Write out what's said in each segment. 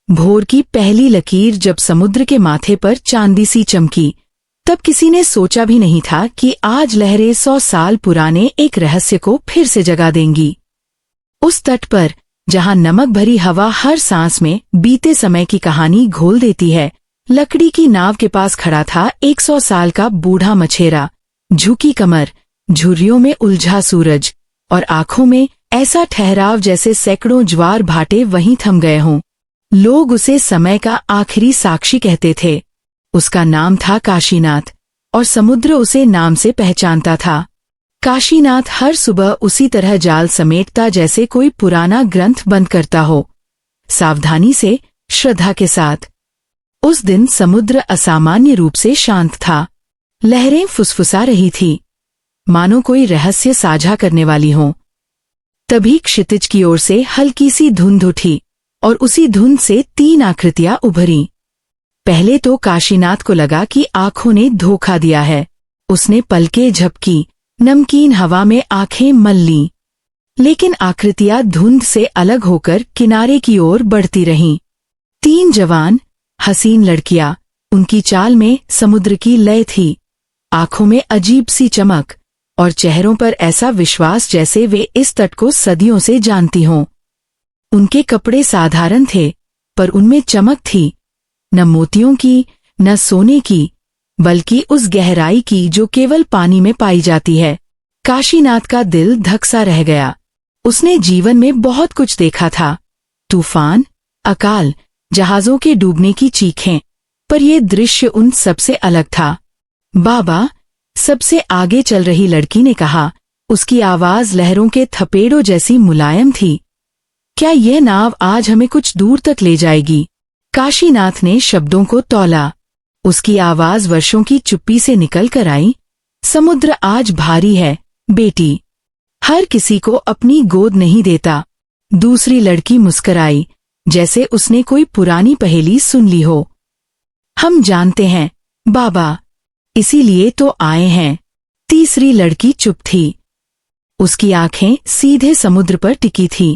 भोर की पहली लकीर जब समुद्र के माथे पर चांदी सी चमकी, तब किसी ने सोचा भी नहीं था कि आज लहरें 100 साल पुराने एक रहस्य को फिर से जगा देंगी। उस तट पर, जहां नमक भरी हवा हर सांस में बीते समय की कहानी घोल देती है, लकड़ी की नाव के पास खड़ा था 100 साल का बूढ़ा मछेरा। झुकी कमर, झुर्रियों में उलझा सूरज और आंखों में ऐसा ठहराव जैसे सैकड़ों ज्वार भाटे वहीं थम गए हों। लोग उसे समय का आखिरी साक्षी कहते थे। उसका नाम था काशीनाथ, और समुद्र उसे नाम से पहचानता था। काशीनाथ हर सुबह उसी तरह जाल समेटता जैसे कोई पुराना ग्रंथ बंद करता हो, सावधानी से, श्रद्धा के साथ। उस दिन समुद्र असामान्य रूप से शांत था। लहरें फुसफुसा रही थी, मानो कोई रहस्य साझा करने वाली हों। तभी क्षितिज की ओर से हल्की सी धुंध उठी, और उसी धुंध से 3 आकृतियां उभरीं। पहले तो काशीनाथ को लगा कि आंखों ने धोखा दिया है। उसने पलकें झपकी, नमकीन हवा में आंखें मल लीं। लेकिन आकृतियां धुंध से अलग होकर किनारे की ओर बढ़ती रहीं। 3 जवान, हसीन लड़कियां, उनकी चाल में समुद्र की लय थी, आंखों में अजीब सी चमक, और चेहरों पर ऐसा विश्वास जैसे वे इस तट को सदियों से जानती हों। उनके कपड़े साधारण थे, पर उनमें चमक थी, न मोतियों की, न सोने की, बल्कि उस गहराई की जो केवल पानी में पाई जाती है। काशीनाथ का दिल धकसा रह गया। उसने जीवन में बहुत कुछ देखा था, तूफान, अकाल, जहाजों के डूबने की चीखें, पर यह दृश्य उन सबसे अलग था। बाबा, सबसे आगे चल रही लड़की ने कहा। उसकी आवाज लहरों के थपेड़ों जैसी मुलायम थी। क्या यह नाव आज हमें कुछ दूर तक ले जाएगी? काशीनाथ ने शब्दों को तौला। उसकी आवाज वर्षों की चुप्पी से निकल कर आई। समुद्र आज भारी है, बेटी। हर किसी को अपनी गोद नहीं देता। दूसरी लड़की मुस्कराई, जैसे उसने कोई पुरानी पहेली सुन ली हो। हम जानते हैं, बाबा, इसीलिए तो आए हैं। तीसरी लड़की चुप थी। उसकी आंखें सीधे समुद्र पर टिकी थीं,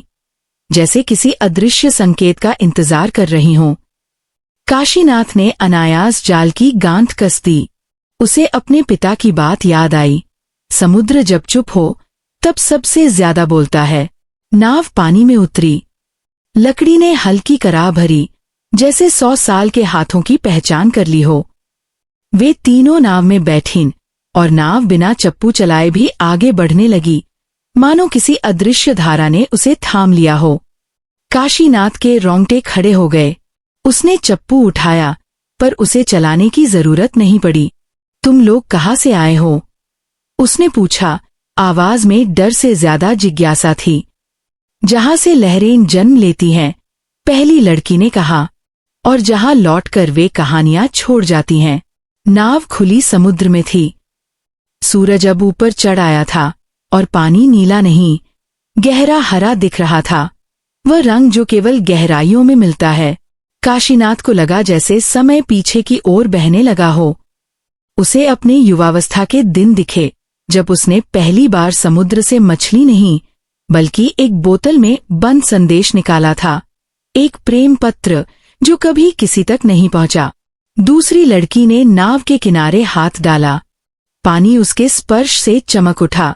जैसे किसी अदृश्य संकेत का इंतजार कर रही हों। काशीनाथ ने अनायास जाल की गांठ कस दी। उसे अपने पिता की बात याद आई। समुद्र जब चुप हो, तब सबसे ज्यादा बोलता है। नाव पानी में उतरी। लकड़ी ने हल्की कराह भरी, जैसे 100 साल के हाथों की पहचान कर ली हो। वे तीनों नाव में बैठीं, और नाव बिना चप्पू चलाए भी आगे बढ़ने लगी, मानो किसी अदृश्य धारा ने उसे थाम लिया हो। काशीनाथ के रोंगटे खड़े हो गए। उसने चप्पू उठाया, पर उसे चलाने की जरूरत नहीं पड़ी। तुम लोग कहाँ से आए हो? उसने पूछा। आवाज में डर से ज्यादा जिज्ञासा थी। जहां से लहरें जन्म लेती हैं, पहली लड़की ने कहा, और जहां लौटकर वे कहानियां छोड़ जाती हैं। नाव खुली समुद्र में थी। सूरज अब ऊपर चढ़ आया था, और पानी नीला नहीं, गहरा हरा दिख रहा था। वह रंग जो केवल गहराइयों में मिलता है। काशीनाथ को लगा जैसे समय पीछे की ओर बहने लगा हो। उसे अपने युवावस्था के दिन दिखे, जब उसने पहली बार समुद्र से मछली नहीं, बल्कि एक बोतल में बंद संदेश निकाला था। एक प्रेम पत्र जो कभी किसी तक नहीं पहुंचा। दूसरी लड़की ने नाव के किनारे हाथ डाला। पानी उसके स्पर्श से चमक उठा।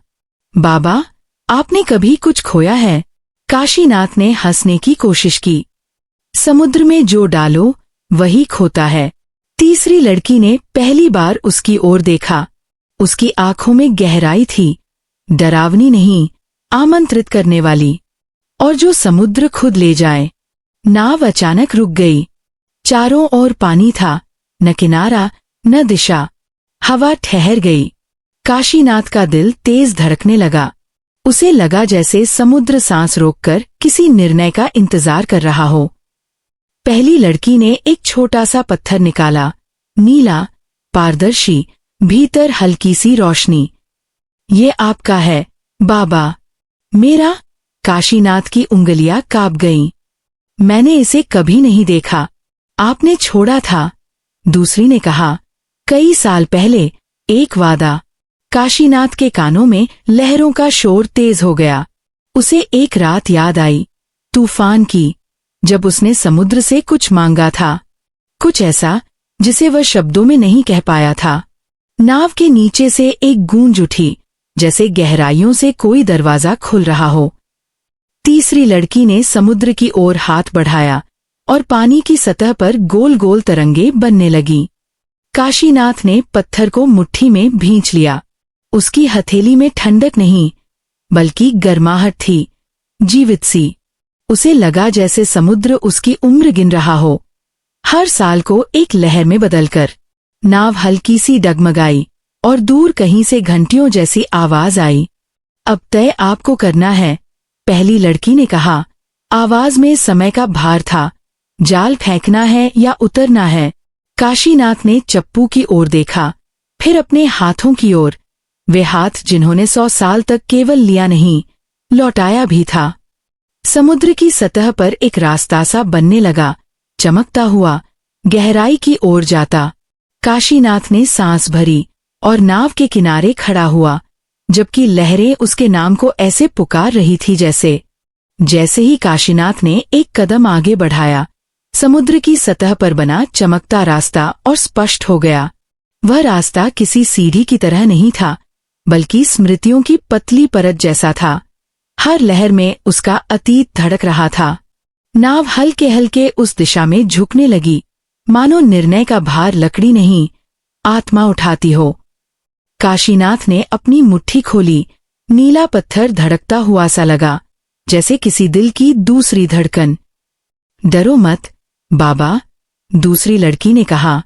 बाबा, आपने कभी कुछ खोया है? काशीनाथ ने हंसने की कोशिश की। समुद्र में जो डालो, वही खोता है। तीसरी लड़की ने पहली बार उसकी ओर देखा। उसकी आंखों में गहराई थी, डरावनी नहीं, आमंत्रित करने वाली। और जो समुद्र खुद ले जाए। नाव अचानक रुक गई। चारों ओर पानी था, न किनारा, न दिशा। हवा ठहर गई। काशीनाथ का दिल तेज धड़कने लगा। उसे लगा जैसे समुद्र सांस रोककर किसी निर्णय का इंतजार कर रहा हो। पहली लड़की ने एक छोटा सा पत्थर निकाला, नीला, पारदर्शी, भीतर हल्की सी रोशनी। ये आपका है, बाबा। मेरा? काशीनाथ की उंगलियां कांप गईं। मैंने इसे कभी नहीं देखा। आपने छोड़ा था, दूसरी ने कहा। कई साल पहले, एक वादा। काशीनाथ के कानों में लहरों का शोर तेज हो गया। उसे एक रात याद आई, तूफान की, जब उसने समुद्र से कुछ मांगा था, कुछ ऐसा जिसे वह शब्दों में नहीं कह पाया था। नाव के नीचे से एक गूंज उठी, जैसे गहराइयों से कोई दरवाजा खुल रहा हो। तीसरी लड़की ने समुद्र की ओर हाथ बढ़ाया और पानी की सतह पर गोल गोल तरंगे बनने लगी। काशीनाथ ने पत्थर को मुट्ठी में भींच लिया। उसकी हथेली में ठंडक नहीं, बल्कि गर्माहट थी, जीवित सी। उसे लगा जैसे समुद्र उसकी उम्र गिन रहा हो, हर साल को एक लहर में बदलकर। नाव हल्की सी डगमगाई और दूर कहीं से घंटियों जैसी आवाज आई। अब तय आपको करना है, पहली लड़की ने कहा। आवाज में समय का भार था। जाल फेंकना है या उतरना है? काशीनाथ ने चप्पू की ओर देखा, फिर अपने हाथों की ओर, वे हाथ जिन्होंने 100 साल तक केवल लिया नहीं, लौटाया भी था। समुद्र की सतह पर एक रास्ता सा बनने लगा, चमकता हुआ, गहराई की ओर जाता। काशीनाथ ने सांस भरी और नाव के किनारे खड़ा हुआ, जबकि लहरें उसके नाम को ऐसे पुकार रही थी जैसे ही काशीनाथ ने एक कदम आगे बढ़ाया, समुद्र की सतह पर बना चमकता रास्ता और स्पष्ट हो गया। वह रास्ता किसी सीढ़ी की तरह नहीं था, बल्कि स्मृतियों की पतली परत जैसा था। हर लहर में उसका अतीत धड़क रहा था। नाव हल्के हल्के उस दिशा में झुकने लगी, मानो निर्णय का भार लकड़ी नहीं, आत्मा उठाती हो। काशीनाथ ने अपनी मुट्ठी खोली। नीला पत्थर धड़कता हुआ सा लगा, जैसे किसी दिल की दूसरी धड़कन। डरो मत बाबा, दूसरी लड़की ने कहा।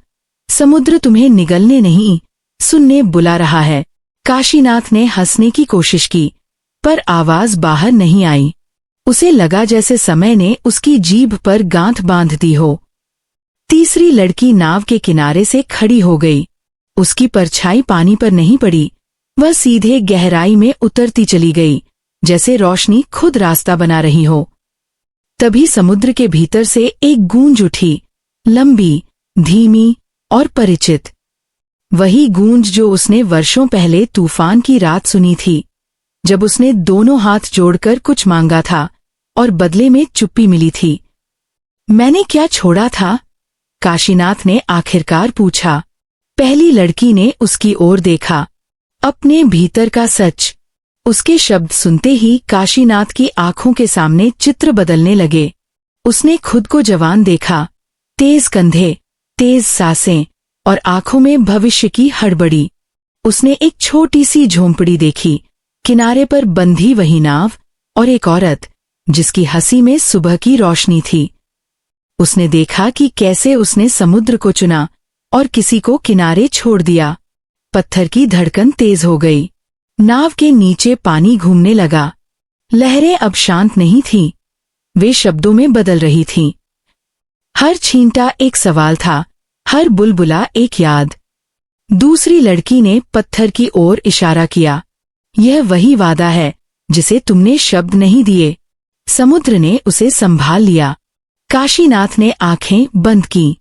समुद्र तुम्हें निगलने नहीं, सुनने बुला रहा है। काशीनाथ ने हंसने की कोशिश की, पर आवाज बाहर नहीं आई। उसे लगा जैसे समय ने उसकी जीभ पर गांठ बांध दी हो। तीसरी लड़की नाव के किनारे से खड़ी हो गई। उसकी परछाई पानी पर नहीं पड़ी, वह सीधे गहराई में उतरती चली गई, जैसे रोशनी खुद रास्ता बना रही हो। तभी समुद्र के भीतर से एक गूंज उठी, लंबी, धीमी और परिचित। वही गूंज जो उसने वर्षों पहले तूफान की रात सुनी थी, जब उसने दोनों हाथ जोड़कर कुछ मांगा था और बदले में चुप्पी मिली थी। मैंने क्या छोड़ा था? काशीनाथ ने आखिरकार पूछा। पहली लड़की ने उसकी ओर देखा, अपने भीतर का सच। उसके शब्द सुनते ही काशीनाथ की आंखों के सामने चित्र बदलने लगे। उसने खुद को जवान देखा, तेज कंधे, तेज सांसें और आंखों में भविष्य की हड़बड़ी। उसने एक छोटी सी झोंपड़ी देखी, किनारे पर बंधी वही नाव और एक औरत, जिसकी हंसी में सुबह की रोशनी थी। उसने देखा कि कैसे उसने समुद्र को चुना और किसी को किनारे छोड़ दिया। पत्थर की धड़कन तेज हो गई। नाव के नीचे पानी घूमने लगा। लहरें अब शांत नहीं थीं, वे शब्दों में बदल रही थीं। हर छींटा एक सवाल था, हर बुलबुला एक याद। दूसरी लड़की ने पत्थर की ओर इशारा किया। यह वही वादा है जिसे तुमने शब्द नहीं दिए। समुद्र ने उसे संभाल लिया। काशीनाथ ने आंखें बंद की।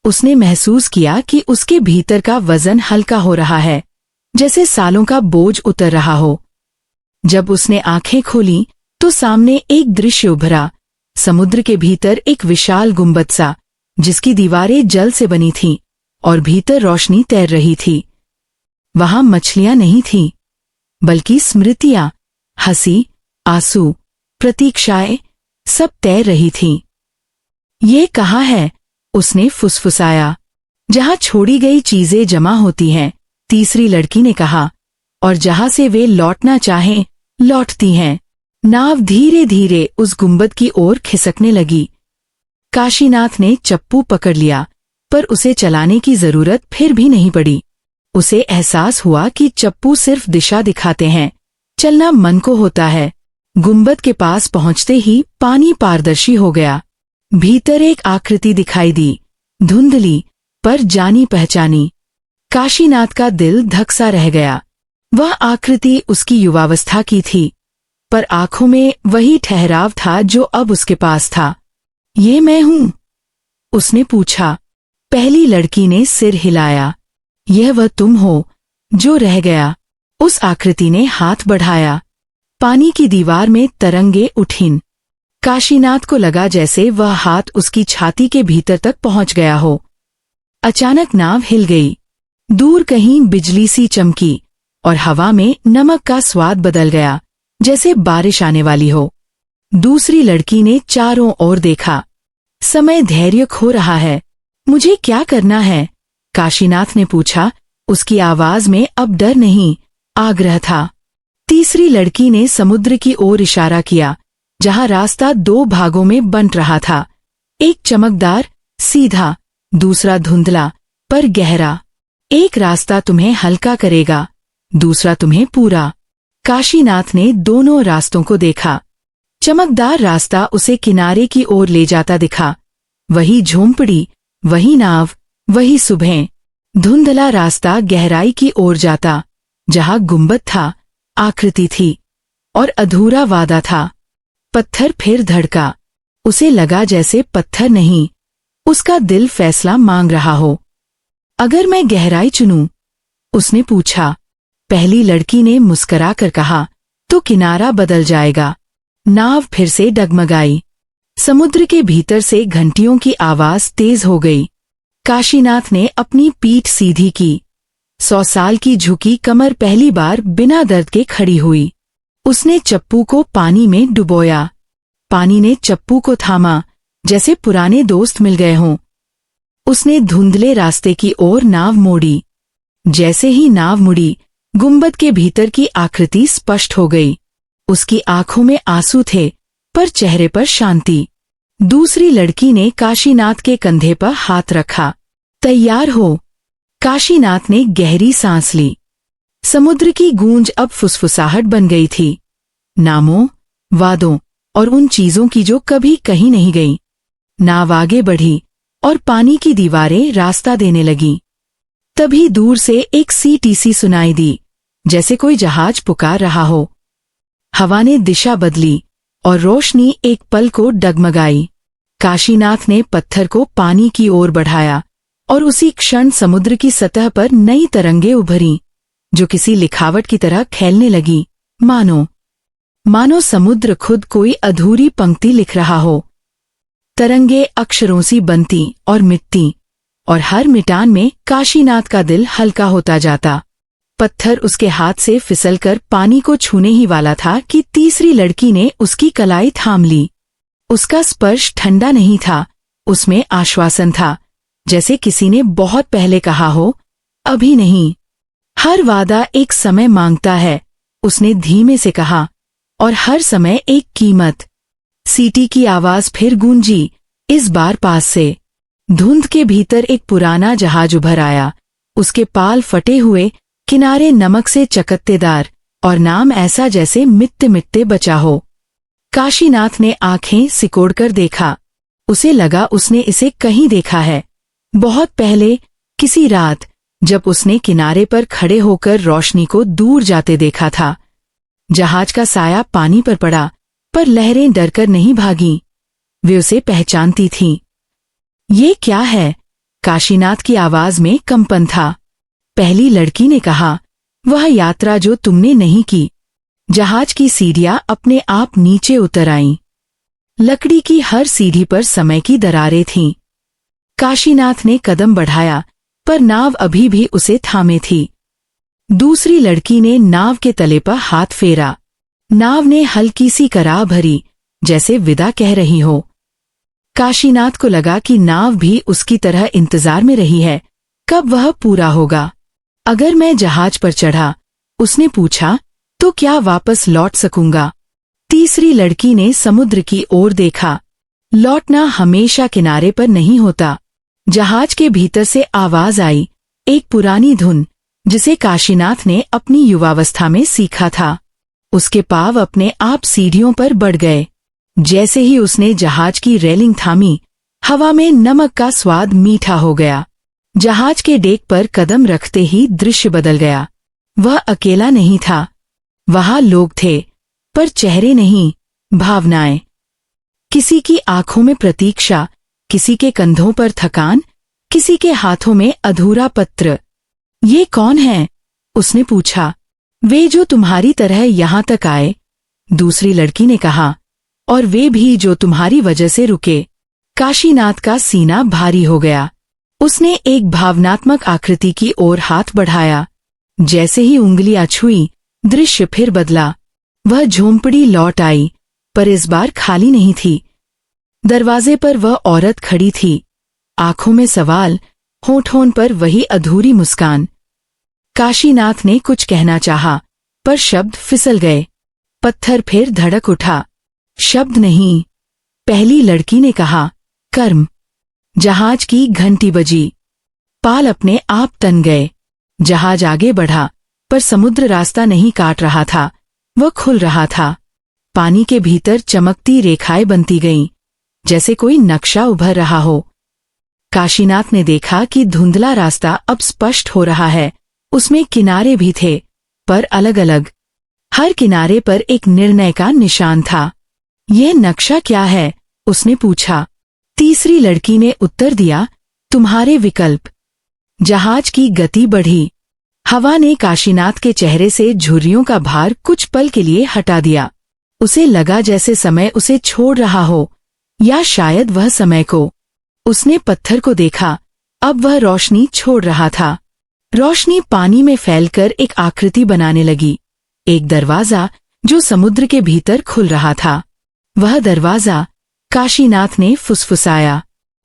उसने महसूस किया कि उसके भीतर का वजन हल्का हो रहा है, जैसे सालों का बोझ उतर रहा हो। जब उसने आंखें खोली तो सामने एक दृश्य उभरा। समुद्र के भीतर एक विशाल गुंबद सा, जिसकी दीवारें जल से बनी थीं और भीतर रोशनी तैर रही थी। वहां मछलियां नहीं थीं, बल्कि स्मृतियां, हंसी, आंसू, प्रतीक्षाएं, सब तैर रही थीं। ये कहाँ है? उसने फुसफुसाया। जहां छोड़ी गई चीजें जमा होती हैं, तीसरी लड़की ने कहा, और जहां से वे लौटना चाहें, लौटती हैं। नाव धीरे धीरे उस गुंबद की ओर खिसकने लगी। काशीनाथ ने चप्पू पकड़ लिया, पर उसे चलाने की जरूरत फिर भी नहीं पड़ी। उसे एहसास हुआ कि चप्पू सिर्फ दिशा दिखाते हैं, चलना मन को होता है। गुंबद के पास पहुंचते ही पानी पारदर्शी हो गया। भीतर एक आकृति दिखाई दी, धुंधली पर जानी पहचानी। काशीनाथ का दिल धकसा रह गया। वह आकृति उसकी युवावस्था की थी, पर आंखों में वही ठहराव था जो अब उसके पास था। ये मैं हूं? उसने पूछा। पहली लड़की ने सिर हिलाया। यह वह तुम हो जो रह गया। उस आकृति ने हाथ बढ़ाया। पानी की दीवार में तरंगे उठीं। काशीनाथ को लगा जैसे वह हाथ उसकी छाती के भीतर तक पहुंच गया हो। अचानक नाव हिल गई। दूर कहीं बिजली सी चमकी और हवा में नमक का स्वाद बदल गया, जैसे बारिश आने वाली हो। दूसरी लड़की ने चारों ओर देखा। समय धैर्य खो रहा है। मुझे क्या करना है? काशीनाथ ने पूछा। उसकी आवाज में अब डर नहीं, आग्रह था। तीसरी लड़की ने समुद्र की ओर इशारा किया, जहां रास्ता दो भागों में बंट रहा था। एक चमकदार, सीधा, दूसरा धुंधला पर गहरा। एक रास्ता तुम्हें हल्का करेगा, दूसरा तुम्हें पूरा। काशीनाथ ने दोनों रास्तों को देखा। चमकदार रास्ता उसे किनारे की ओर ले जाता दिखा। वही झोंपड़ी, वही नाव, वही सुबह। धुंधला रास्ता गहराई की ओर जाता, जहां गुंबद था, आकृति थी और अधूरा वादा था। पत्थर फिर धड़का। उसे लगा जैसे पत्थर नहीं, उसका दिल फैसला मांग रहा हो। अगर मैं गहराई चुनूं? उसने पूछा। पहली लड़की ने मुस्करा कर कहा, तो किनारा बदल जाएगा। नाव फिर से डगमगाई। समुद्र के भीतर से घंटियों की आवाज तेज हो गई। काशीनाथ ने अपनी पीठ सीधी की। 100 साल की झुकी कमर पहली बार बिना दर्द के खड़ी हुई। उसने चप्पू को पानी में डुबोया। पानी ने चप्पू को थामा, जैसे पुराने दोस्त मिल गए हों। उसने धुंधले रास्ते की ओर नाव मोड़ी। जैसे ही नाव मुड़ी, गुंबद के भीतर की आकृति स्पष्ट हो गई। उसकी आंखों में आंसू थे, पर चेहरे पर शांति। दूसरी लड़की ने काशीनाथ के कंधे पर हाथ रखा। तैयार हो? काशीनाथ ने गहरी सांस ली। समुद्र की गूंज अब फुसफुसाहट बन गई थी, नामों, वादों और उन चीजों की जो कभी कहीं नहीं गई। नाव आगे बढ़ी और पानी की दीवारें रास्ता देने लगीं। तभी दूर से एक सीटीसी सुनाई दी, जैसे कोई जहाज पुकार रहा हो। हवा ने दिशा बदली और रोशनी एक पल को डगमगाई। काशीनाथ ने पत्थर को पानी की ओर बढ़ाया और उसी क्षण समुद्र की सतह पर नई तरंगें उभरी, जो किसी लिखावट की तरह खेलने लगी। मानो समुद्र खुद कोई अधूरी पंक्ति लिख रहा हो। तरंगे अक्षरों सी बनती और मिटती, और हर मिटान में काशीनाथ का दिल हल्का होता जाता। पत्थर उसके हाथ से फिसलकर पानी को छूने ही वाला था कि तीसरी लड़की ने उसकी कलाई थाम ली। उसका स्पर्श ठंडा नहीं था, उसमें आश्वासन था, जैसे किसी ने बहुत पहले कहा हो, अभी नहीं। हर वादा एक समय मांगता है, उसने धीमे से कहा, और हर समय एक कीमत। सीटी की आवाज फिर गूंजी, इस बार पास से। धुंध के भीतर एक पुराना जहाज उभर आया। उसके पाल फटे हुए, किनारे नमक से चकत्तेदार, और नाम ऐसा जैसे मिटते मिटते बचा हो। काशीनाथ ने आंखें सिकोड़कर देखा। उसे लगा उसने इसे कहीं देखा है, बहुत पहले, किसी रात, जब उसने किनारे पर खड़े होकर रोशनी को दूर जाते देखा था। जहाज का साया पानी पर पड़ा, पर लहरें डरकर नहीं भागीं। वे उसे पहचानती थीं। ये क्या है? काशीनाथ की आवाज में कंपन था। पहली लड़की ने कहा, वह यात्रा जो तुमने नहीं की। जहाज की सीढ़ियां अपने आप नीचे उतर आईं। लकड़ी की हर सीढ़ी पर समय की दरारें थीं। काशीनाथ ने कदम बढ़ाया, पर नाव अभी भी उसे थामे थी। दूसरी लड़की ने नाव के तले पर हाथ फेरा। नाव ने हल्की सी कराह भरी, जैसे विदा कह रही हो। काशीनाथ को लगा कि नाव भी उसकी तरह इंतजार में रही है, कब वह पूरा होगा। अगर मैं जहाज पर चढ़ा, उसने पूछा, तो क्या वापस लौट सकूंगा? तीसरी लड़की ने समुद्र की ओर देखा। लौटना हमेशा किनारे पर नहीं होता। जहाज के भीतर से आवाज आई, एक पुरानी धुन, जिसे काशीनाथ ने अपनी युवावस्था में सीखा था। उसके पांव अपने आप सीढ़ियों पर बढ़ गए। जैसे ही उसने जहाज की रेलिंग थामी, हवा में नमक का स्वाद मीठा हो गया। जहाज के डेक पर कदम रखते ही दृश्य बदल गया। वह अकेला नहीं था, वहां लोग थे, पर चेहरे नहीं, भावनाएं। किसी की आंखों में प्रतीक्षा, किसी के कंधों पर थकान, किसी के हाथों में अधूरा पत्र। ये कौन है? उसने पूछा। वे जो तुम्हारी तरह यहां तक आए, दूसरी लड़की ने कहा। और वे भी जो तुम्हारी वजह से रुके। काशीनाथ का सीना भारी हो गया। उसने एक भावनात्मक आकृति की ओर हाथ बढ़ाया। जैसे ही उंगलियां छुई, दृश्य फिर बदला। वह झोंपड़ी लौट आई, पर इस बार खाली नहीं थी। दरवाजे पर वह औरत खड़ी थी, आंखों में सवाल, होठों पर वही अधूरी मुस्कान। काशीनाथ ने कुछ कहना चाहा, पर शब्द फिसल गए। पत्थर फिर धड़क उठा। शब्द नहीं, पहली लड़की ने कहा, कर्म। जहाज की घंटी बजी। पाल अपने आप तन गए। जहाज आगे बढ़ा, पर समुद्र रास्ता नहीं काट रहा था, वह खुल रहा था। पानी के भीतर चमकती रेखाएं बनती गईं, जैसे कोई नक्शा उभर रहा हो। काशीनाथ ने देखा कि धुंधला रास्ता अब स्पष्ट हो रहा है। उसमें किनारे भी थे, पर अलग अलग। हर किनारे पर एक निर्णय का निशान था। यह नक्शा क्या है? उसने पूछा। तीसरी लड़की ने उत्तर दिया, तुम्हारे विकल्प। जहाज की गति बढ़ी। हवा ने काशीनाथ के चेहरे से झुर्रियों का भार कुछ पल के लिए हटा दिया। उसे लगा जैसे समय उसे छोड़ रहा हो, या शायद वह समय को। उसने पत्थर को देखा, अब वह रोशनी छोड़ रहा था। रोशनी पानी में फैलकर एक आकृति बनाने लगी। एक दरवाजा जो समुद्र के भीतर खुल रहा था। वह दरवाजा, काशीनाथ ने फुसफुसाया,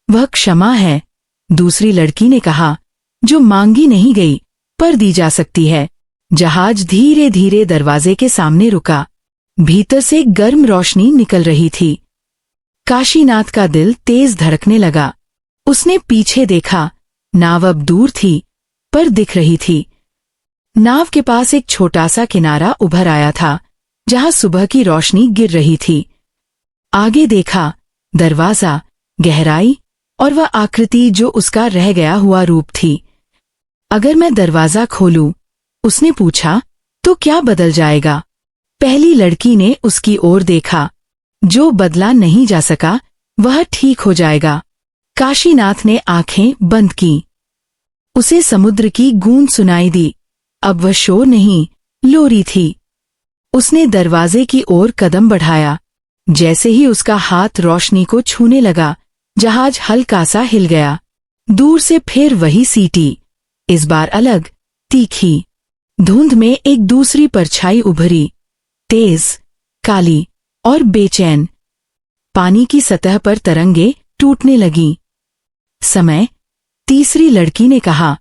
वह क्षमा है। दूसरी लड़की ने कहा, जो मांगी नहीं गई पर दी जा सकती है। जहाज धीरे धीरे दरवाजे के सामने रुका। भीतर से गर्म रोशनी निकल रही थी। काशीनाथ का दिल तेज धड़कने लगा। उसने पीछे देखा। नाव अब दूर थी, पर दिख रही थी। नाव के पास एक छोटा सा किनारा उभर आया था, जहां सुबह की रोशनी गिर रही थी। आगे देखा, दरवाजा, गहराई और वह आकृति जो उसका रह गया हुआ रूप थी। अगर मैं दरवाजा खोलूं, उसने पूछा, तो क्या बदल जाएगा? पहली लड़की ने उसकी ओर देखा। जो बदला नहीं जा सका, वह ठीक हो जाएगा। काशीनाथ ने आंखें बंद की। उसे समुद्र की गूंज सुनाई दी। अब वह शोर नहीं, लोरी थी। उसने दरवाजे की ओर कदम बढ़ाया। जैसे ही उसका हाथ रोशनी को छूने लगा, जहाज हल्का सा हिल गया। दूर से फिर वही सीटी, इस बार अलग, तीखी। धुंध में एक दूसरी परछाई उभरी, तेज, काली और बेचैन। पानी की सतह पर तरंगे टूटने लगी। समय। तीसरी लड़की ने कहा,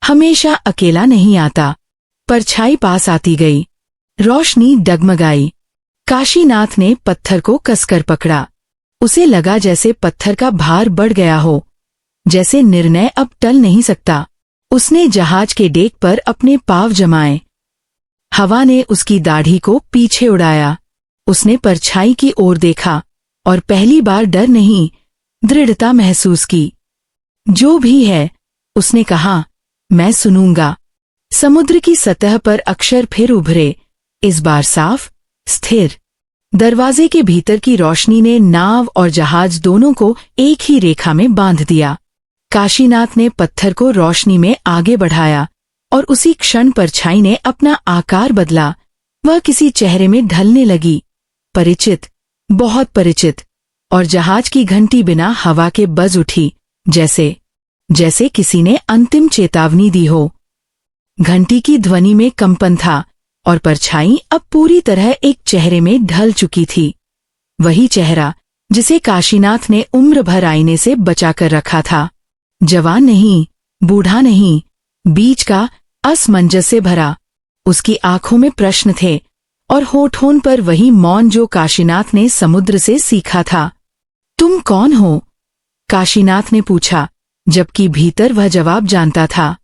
हमेशा अकेला नहीं आता। परछाई पास आती गई। रोशनी डगमगाई। काशीनाथ ने पत्थर को कसकर पकड़ा। उसे लगा जैसे पत्थर का भार बढ़ गया हो, जैसे निर्णय अब टल नहीं सकता। उसने जहाज के डेक पर अपने पाँव जमाए। हवा ने उसकी दाढ़ी को पीछे उड़ाया। उसने परछाई की ओर देखा और पहली बार डर नहीं, दृढ़ता महसूस की। जो भी है, उसने कहा, मैं सुनूंगा। समुद्र की सतह पर अक्षर फिर उभरे, इस बार साफ, स्थिर। दरवाजे के भीतर की रोशनी ने नाव और जहाज दोनों को एक ही रेखा में बांध दिया। काशीनाथ ने पत्थर को रोशनी में आगे बढ़ाया और उसी क्षण परछाई ने अपना आकार बदला। वह किसी चेहरे में ढलने लगी, परिचित, बहुत परिचित। और जहाज की घंटी बिना हवा के बज उठी, जैसे किसी ने अंतिम चेतावनी दी हो। घंटी की ध्वनि में कंपन था और परछाई अब पूरी तरह एक चेहरे में ढल चुकी थी। वही चेहरा जिसे काशीनाथ ने उम्र भर आईने से बचाकर रखा था। जवान नहीं, बूढ़ा नहीं, बीच का, असमंजस से भरा। उसकी आंखों में प्रश्न थे और होठों पर वही मौन जो काशीनाथ ने समुद्र से सीखा था। तुम कौन हो? काशीनाथ ने पूछा, जबकि भीतर वह जवाब जानता था।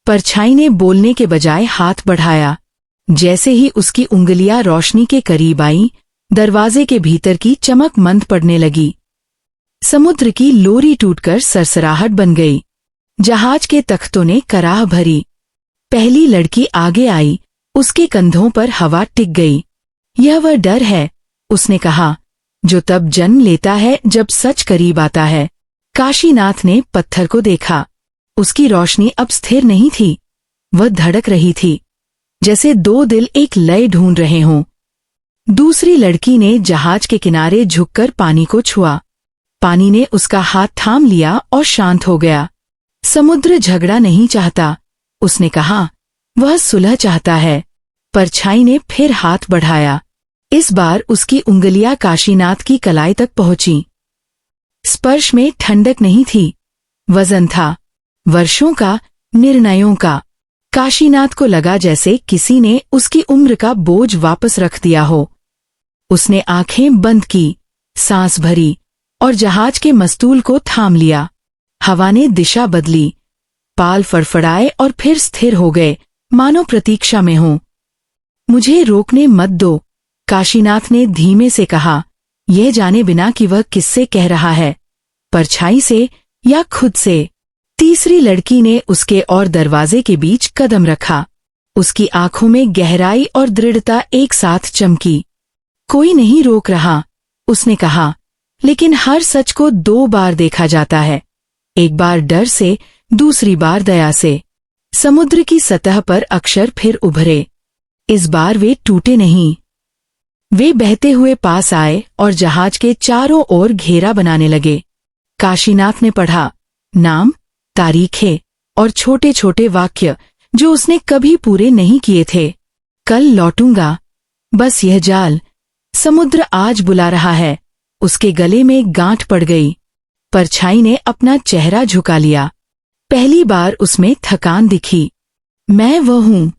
परछाई ने बोलने के बजाय हाथ बढ़ाया। जैसे ही उसकी उंगलियां रोशनी के करीब आईं, दरवाजे के भीतर की चमक मंद पड़ने लगी। समुद्र की लोरी टूटकर सरसराहट बन गई। जहाज के तख्तों ने कराह भरी। पहली लड़की आगे आई, उसके कंधों पर हवा टिक गई। यह वह डर है, उसने कहा, जो तब जन्म लेता है जब सच करीब आता है। काशीनाथ ने पत्थर को देखा। उसकी रोशनी अब स्थिर नहीं थी, वह धड़क रही थी, जैसे दो दिल एक लय ढूंढ रहे हों। दूसरी लड़की ने जहाज के किनारे झुककर पानी को छुआ। पानी ने उसका हाथ थाम लिया और शांत हो गया। समुद्र झगड़ा नहीं चाहता, उसने कहा, वह सुलह चाहता है। परछाई ने फिर हाथ बढ़ाया। इस बार उसकी उंगलियां काशीनाथ की कलाई तक पहुंची। स्पर्श में ठंडक नहीं थी, वजन था, वर्षों का, निर्णयों का। काशीनाथ को लगा जैसे किसी ने उसकी उम्र का बोझ वापस रख दिया हो। उसने आंखें बंद की, सांस भरी और जहाज के मस्तूल को थाम लिया। हवा ने दिशा बदली, पाल फड़फड़ाए और फिर स्थिर हो गए, मानो प्रतीक्षा में हो। मुझे रोकने मत दो, काशीनाथ ने धीमे से कहा, यह जाने बिना कि वह किससे कह रहा है, परछाई से या खुद से। तीसरी लड़की ने उसके और दरवाजे के बीच कदम रखा। उसकी आंखों में गहराई और दृढ़ता एक साथ चमकी। कोई नहीं रोक रहा, उसने कहा, लेकिन हर सच को 2 बार देखा जाता है, एक बार डर से, दूसरी बार दया से। समुद्र की सतह पर अक्षर फिर उभरे। इस बार वे टूटे नहीं। वे बहते हुए पास आए और जहाज के चारों ओर घेरा बनाने लगे। काशीनाथ ने पढ़ा, नाम, तारीखें और छोटे छोटे वाक्य जो उसने कभी पूरे नहीं किए थे। कल लौटूंगा, बस यह जाल। समुद्र आज बुला रहा है। उसके गले में गांठ पड़ गई। परछाई ने अपना चेहरा झुका लिया। पहली बार उसमें थकान दिखी। मैं वह हूं,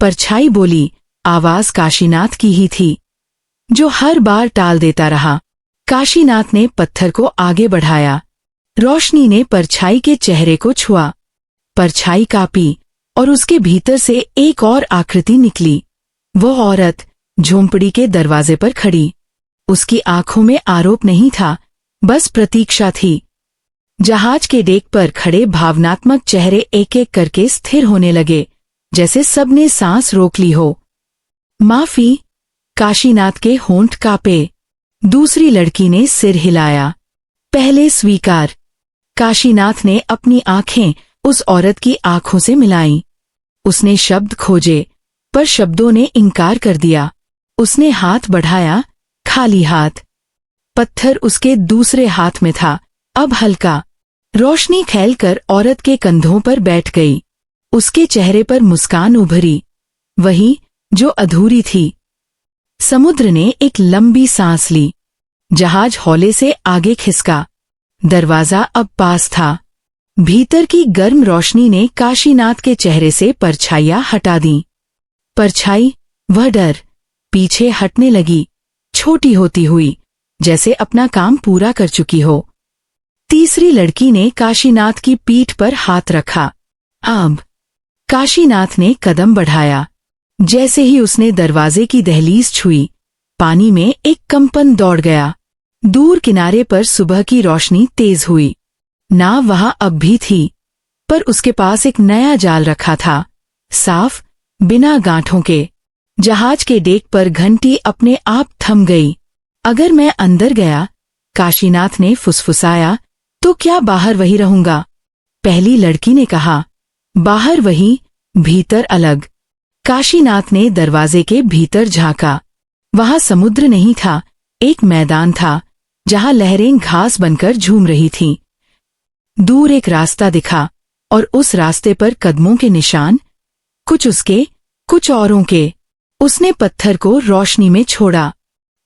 परछाई बोली। आवाज काशीनाथ की ही थी, जो हर बार टाल देता रहा। काशीनाथ ने पत्थर को आगे बढ़ाया। रोशनी ने परछाई के चेहरे को छुआ। परछाई कांपी और उसके भीतर से एक और आकृति निकली। वो औरत झोंपड़ी के दरवाजे पर खड़ी। उसकी आंखों में आरोप नहीं था, बस प्रतीक्षा थी। जहाज के डेक पर खड़े भावनात्मक चेहरे एक एक करके स्थिर होने लगे, जैसे सबने सांस रोक ली हो। माफी, काशीनाथ के होंठ कांपे। दूसरी लड़की ने सिर हिलाया। पहले स्वीकार। काशीनाथ ने अपनी आंखें उस औरत की आंखों से मिलाईं। उसने शब्द खोजे, पर शब्दों ने इनकार कर दिया। उसने हाथ बढ़ाया, खाली हाथ। पत्थर उसके दूसरे हाथ में था, अब हल्का। रोशनी फैलकर औरत के कंधों पर बैठ गई। उसके चेहरे पर मुस्कान उभरी, वही जो अधूरी थी। समुद्र ने एक लंबी सांस ली। जहाज हौले से आगे खिसका। दरवाजा अब पास था। भीतर की गर्म रोशनी ने काशीनाथ के चेहरे से परछाइयां हटा दी। परछाई, वह डर, पीछे हटने लगी, छोटी होती हुई, जैसे अपना काम पूरा कर चुकी हो। तीसरी लड़की ने काशीनाथ की पीठ पर हाथ रखा। अब काशीनाथ ने कदम बढ़ाया। जैसे ही उसने दरवाजे की दहलीज छुई, पानी में एक कंपन दौड़ गया। दूर किनारे पर सुबह की रोशनी तेज हुई। नाव वहां अब भी थी, पर उसके पास एक नया जाल रखा था, साफ, बिना गांठों के। जहाज के डेक पर घंटी अपने आप थम गई। अगर मैं अंदर गया, काशीनाथ ने फुसफुसाया, तो क्या बाहर वही रहूंगा? पहली लड़की ने कहा, बाहर वही, भीतर अलग। काशीनाथ ने दरवाजे के भीतर झांका। वहां समुद्र नहीं था, एक मैदान था, जहां लहरें घास बनकर झूम रही थीं। दूर एक रास्ता दिखा, और उस रास्ते पर कदमों के निशान, कुछ उसके, कुछ औरों के। उसने पत्थर को रोशनी में छोड़ा।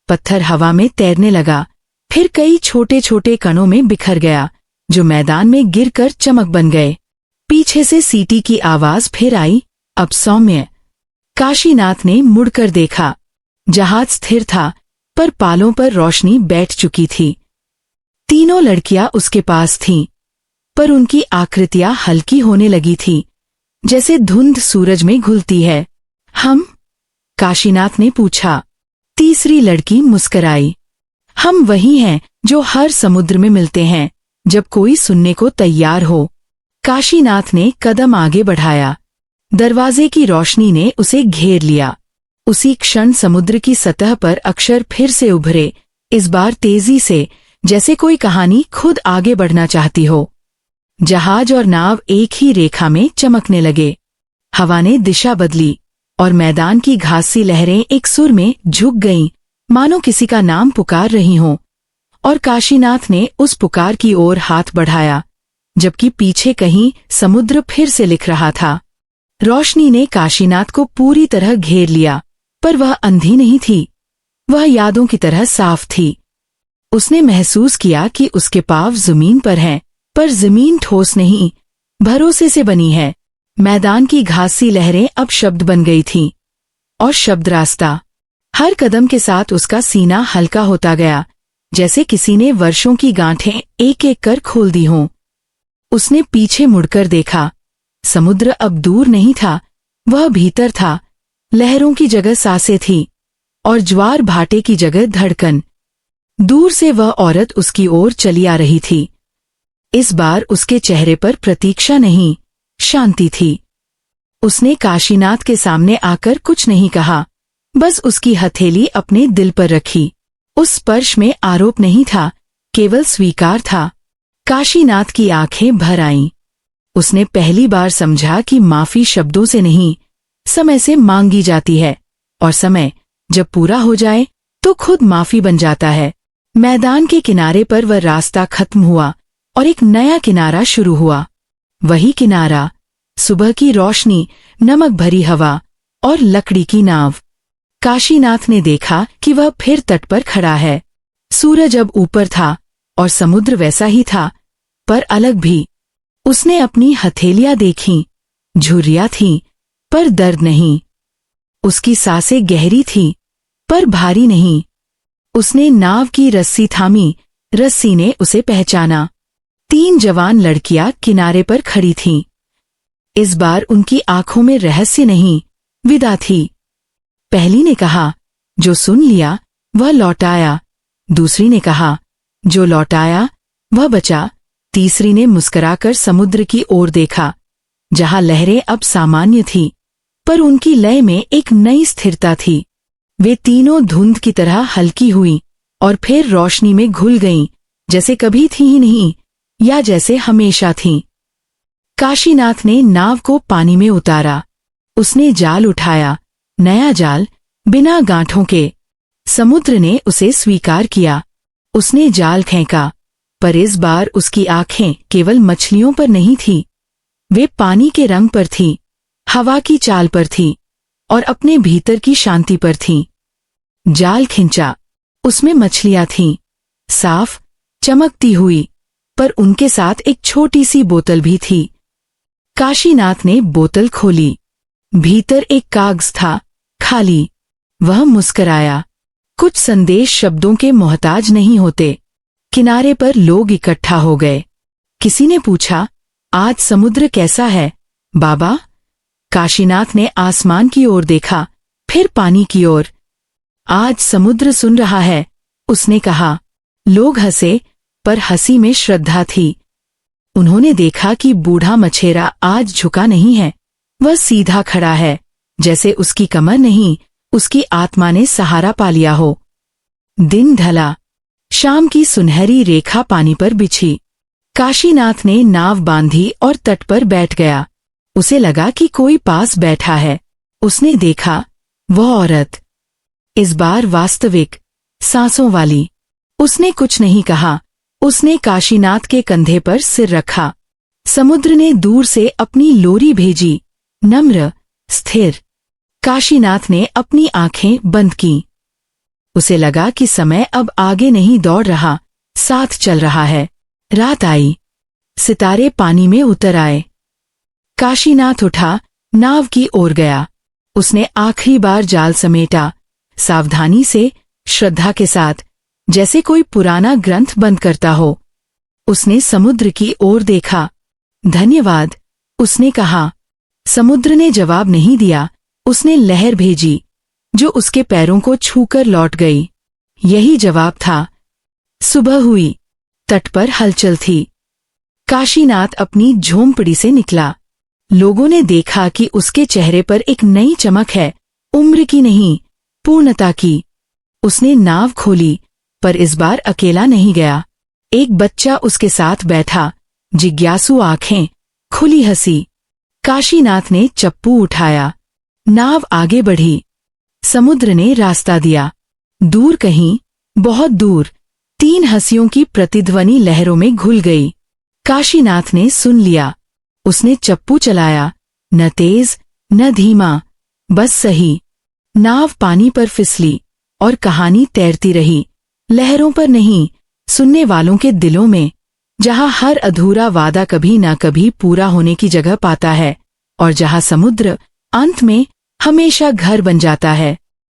पत्थर हवा में तैरने लगा, फिर कई छोटे छोटे कणों में बिखर गया, जो मैदान में गिरकर चमक बन गए। पीछे से सीटी की आवाज फिर आई, अब सौम्य। काशीनाथ ने मुड़कर देखा। जहाज स्थिर था, पर पालों पर रोशनी बैठ चुकी थी। तीनों लड़कियां उसके पास थीं, पर उनकी आकृतियां हल्की होने लगी थी, जैसे धुंध सूरज में घुलती है। हम? काशीनाथ ने पूछा। तीसरी लड़की मुस्कराई। हम वही हैं जो हर समुद्र में मिलते हैं, जब कोई सुनने को तैयार हो। काशीनाथ ने कदम आगे बढ़ाया। दरवाजे की रोशनी ने उसे घेर लिया। उसी क्षण समुद्र की सतह पर अक्षर फिर से उभरे, इस बार तेजी से, जैसे कोई कहानी खुद आगे बढ़ना चाहती हो। जहाज और नाव एक ही रेखा में चमकने लगे। हवा ने दिशा बदली। और मैदान की घासी लहरें एक सुर में झुक गईं, मानो किसी का नाम पुकार रही हों। और काशीनाथ ने उस पुकार की ओर हाथ बढ़ाया, जबकि पीछे कहीं समुद्र फिर से लिख रहा था। रोशनी ने काशीनाथ को पूरी तरह घेर लिया, पर वह अंधी नहीं थी। वह यादों की तरह साफ थी। उसने महसूस किया कि उसके पांव जमीन पर हैं, पर जमीन ठोस नहीं, भरोसे से बनी है। मैदान की घासी लहरें अब शब्द बन गई थीं, और शब्द रास्ता। हर कदम के साथ उसका सीना हल्का होता गया, जैसे किसी ने वर्षों की गांठें एक एक कर खोल दी हों। उसने पीछे मुड़कर देखा। समुद्र अब दूर नहीं था, वह भीतर था। लहरों की जगह सांसें थी, और ज्वार भाटे की जगह धड़कन। दूर से वह औरत उसकी ओर चली आ रही थी। इस बार उसके चेहरे पर प्रतीक्षा नहीं, शांति थी। उसने काशीनाथ के सामने आकर कुछ नहीं कहा, बस उसकी हथेली अपने दिल पर रखी। उस स्पर्श में आरोप नहीं था, केवल स्वीकार था। काशीनाथ की आंखें भर आईं। उसने पहली बार समझा कि माफी शब्दों से नहीं, समय से मांगी जाती है, और समय जब पूरा हो जाए तो खुद माफी बन जाता है। मैदान के किनारे पर वह रास्ता खत्म हुआ और एक नया किनारा शुरू हुआ। वही किनारा, सुबह की रोशनी, नमक भरी हवा और लकड़ी की नाव। काशीनाथ ने देखा कि वह फिर तट पर खड़ा है। सूरज अब ऊपर था और समुद्र वैसा ही था, पर अलग भी। उसने अपनी हथेलियां देखीं, झुर्रियां थीं, पर दर्द नहीं। उसकी सांसें गहरी थीं, पर भारी नहीं। उसने नाव की रस्सी थामी, रस्सी ने उसे पहचाना। 3 जवान लड़कियां किनारे पर खड़ी थीं। इस बार उनकी आंखों में रहस्य नहीं, विदा थी। पहली ने कहा, जो सुन लिया वह लौटाया। दूसरी ने कहा, जो लौटाया वह बचा। तीसरी ने मुस्कुराकर समुद्र की ओर देखा, जहां लहरें अब सामान्य थीं, पर उनकी लय में एक नई स्थिरता थी। वे तीनों धुंध की तरह हल्की हुईं और फिर रोशनी में घुल गईं, जैसे कभी थी ही नहीं, या जैसे हमेशा थीं। काशीनाथ ने नाव को पानी में उतारा। उसने जाल उठाया, नया जाल, बिना गांठों के। समुद्र ने उसे स्वीकार किया। उसने जाल फेंका, पर इस बार उसकी आंखें केवल मछलियों पर नहीं थीं। वे पानी के रंग पर थीं, हवा की चाल पर थीं, और अपने भीतर की शांति पर थीं। जाल खिंचा, उसमें मछलियां थीं, साफ, चमकती हुई, पर उनके साथ एक छोटी सी बोतल भी थी। काशीनाथ ने बोतल खोली। भीतर एक कागज था, खाली। वह मुस्कराया। कुछ संदेश शब्दों के मोहताज नहीं होते। किनारे पर लोग इकट्ठा हो गए। किसी ने पूछा, आज समुद्र कैसा है बाबा? काशीनाथ ने आसमान की ओर देखा, फिर पानी की ओर। आज समुद्र सुन रहा है, उसने कहा। लोग हंसे, पर हंसी में श्रद्धा थी। उन्होंने देखा कि बूढ़ा मछेरा आज झुका नहीं है, वह सीधा खड़ा है, जैसे उसकी कमर नहीं, उसकी आत्मा ने सहारा पा लिया हो। दिन ढला। शाम की सुनहरी रेखा पानी पर बिछी। काशीनाथ ने नाव बांधी और तट पर बैठ गया। उसे लगा कि कोई पास बैठा है। उसने देखा, वह औरत, इस बार वास्तविक, सांसों वाली। उसने कुछ नहीं कहा। उसने काशीनाथ के कंधे पर सिर रखा। समुद्र ने दूर से अपनी लोरी भेजी, नम्र, स्थिर। काशीनाथ ने अपनी आंखें बंद की। उसे लगा कि समय अब आगे नहीं दौड़ रहा, साथ चल रहा है। रात आई। सितारे पानी में उतर आए। काशीनाथ उठा, नाव की ओर गया। उसने आखिरी बार जाल समेटा, सावधानी से, श्रद्धा के साथ, जैसे कोई पुराना ग्रंथ बंद करता हो। उसने समुद्र की ओर देखा। धन्यवाद, उसने कहा। समुद्र ने जवाब नहीं दिया। उसने लहर भेजी, जो उसके पैरों को छूकर लौट गई। यही जवाब था। सुबह हुई। तट पर हलचल थी। काशीनाथ अपनी झोंपड़ी से निकला। लोगों ने देखा कि उसके चेहरे पर एक नई चमक है, उम्र की नहीं, पूर्णता की। उसने नाव खोली, पर इस बार अकेला नहीं गया। एक बच्चा उसके साथ बैठा, जिज्ञासु आंखें, खुली हंसी। काशीनाथ ने चप्पू उठाया। नाव आगे बढ़ी। समुद्र ने रास्ता दिया। दूर कहीं, बहुत दूर, 3 हंसियों की प्रतिध्वनि लहरों में घुल गई। काशीनाथ ने सुन लिया। उसने चप्पू चलाया, न तेज न धीमा, बस सही। नाव पानी पर फिसली और कहानी तैरती रही, लहरों पर नहीं, सुनने वालों के दिलों में, जहां हर अधूरा वादा कभी न कभी पूरा होने की जगह पाता है, और जहां समुद्र अंत में हमेशा घर बन जाता है।